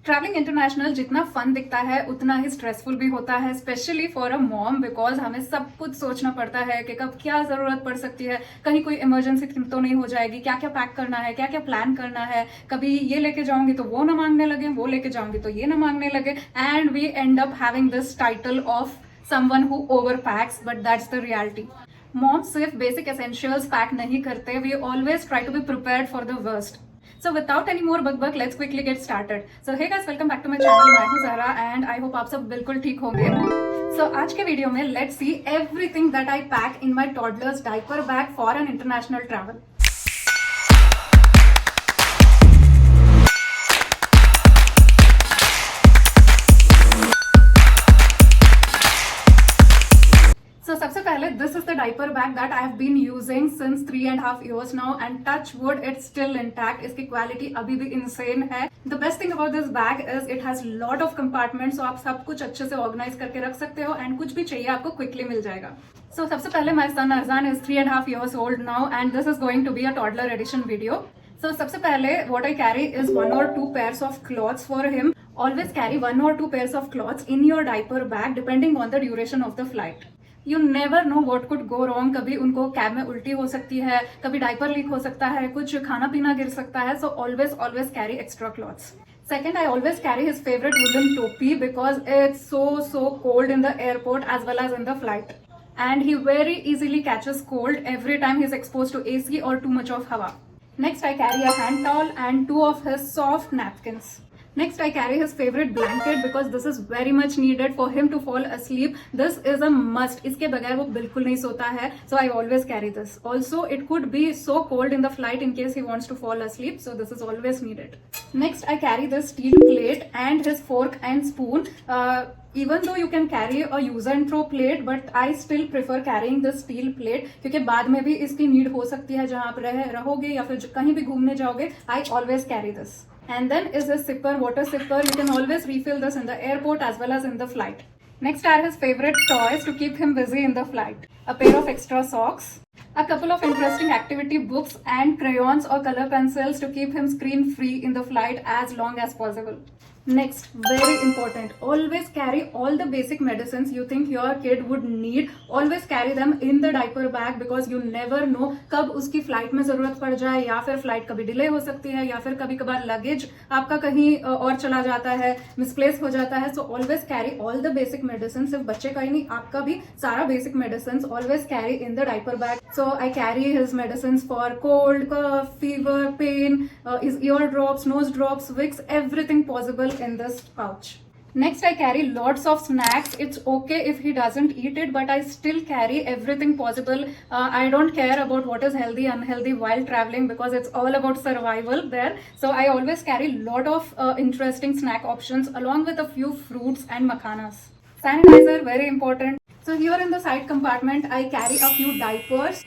Travelling international जितना fun दिखता है उतना ही स्ट्रेसफुल भी होता है, specially for a mom, because हमें सब कुछ सोचना पड़ता है कि कब क्या जरूरत पड़ सकती है, कहीं कोई इमरजेंसी तो नहीं हो जाएगी, क्या क्या पैक करना है, क्या क्या प्लान करना है, कभी ये लेके जाऊंगी तो वो ना मांगने लगे, वो लेके जाऊंगी तो ये ना मांगने लगे, and we end up having this title of someone who over packs, but that's the reality. Moms सिर्फ बेसिक एसेंशियल्स पैक नहीं करते, we always try to be prepared for the worst. So without any more buck let's quickly get started. So hey guys, welcome back to my channel. मैं हूँ Zahra and I hope आप सब बिल्कुल ठीक होंगे। So आज के वीडियो में let's see everything that I pack in my toddler's diaper bag for an international travel. So सबसे पहले this is the diaper bag that I have been using since 3.5 years now and touch wood it's still intact. इसकी quality अभी भी insane है. The best thing about this bag is it has lot of compartments, so आप सब कुछ अच्छे से organize करके रख सकते हो and कुछ भी चाहिए आपको quickly मिल जाएगा. So सबसे पहले my son Arzan is 3.5 years old now and this is going to be a toddler edition video. So सबसे पहले what I carry is 1 or 2 pairs of clothes for him. Always carry 1 or 2 pairs of clothes in your diaper bag depending on the duration of the flight. You never know what could go wrong. कभी उनको cab में उल्टी हो सकती है, कभी diaper leak हो सकता है, कुछ खाना पीना गिर सकता है, so always carry extra clothes. Second, I always carry his favorite woolen topi because it's so cold in the airport as well as in the flight. And he very easily catches cold every time he's exposed to AC or too much of hawa. Next, I carry a hand towel and 2 of his soft napkins. Next, I carry his favorite blanket because this is very much needed for him to fall asleep. This is a must. इसके बगैर वो बिल्कुल नहीं सोता है, so I always carry this. Also, it could be so cold in the flight in case he wants to fall asleep, so this is always needed. Next, I carry this steel plate and his fork and spoon. Even though you can carry a use and throw plate, but I still prefer carrying the steel plate क्योंकि बाद में भी इसकी need हो सकती है जहाँ आप रहोगे या फिर कहीं भी घूमने जाओगे. I always carry this. And then is a sipper, water sipper. You can always refill this in the airport as well as in the flight. Next are his favorite toys to keep him busy in the flight. A pair of extra socks, a couple of interesting activity books and crayons or color pencils to keep him screen free in the flight as long as possible. Next, very important, always carry all the basic medicines you think your kid would need. Always carry them in the diaper bag because you never know कब उसकी flight में जरूरत पड़ जाए, या फिर flight कभी delay हो सकती है, या फिर कभी कभार लगेज आपका कहीं और चला जाता है, मिसप्लेस हो जाता है. So always carry all the basic medicine. सिर्फ बच्चे का ही नहीं, आपका भी सारा basic medicine always carry in the diaper bag. So I carry his medicine for cold, cough, fever, pain, his ear drops, nose drops, Vicks, everything possible in this pouch. Next, I carry lots of snacks. It's okay if he doesn't eat it, but I still carry everything possible. I don't care about what is healthy, unhealthy while traveling because it's all about survival there. So I always carry lot of interesting snack options along with a few fruits and makhanas. Sanitizer, very important. So here in the side compartment, I carry a few diapers.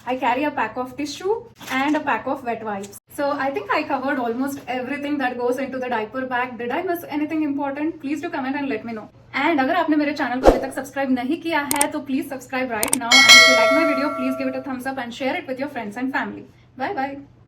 I carry a pack of tissue and a pack of wet wipes. So I think I covered almost everything that goes into the diaper bag. Did I miss anything important? Please do comment and let me know. And अगर आपने मेरे channel को अभी तक subscribe नहीं किया है तो please subscribe right now. And if you like my video, please give it a thumbs up and share it with your friends and family. Bye bye.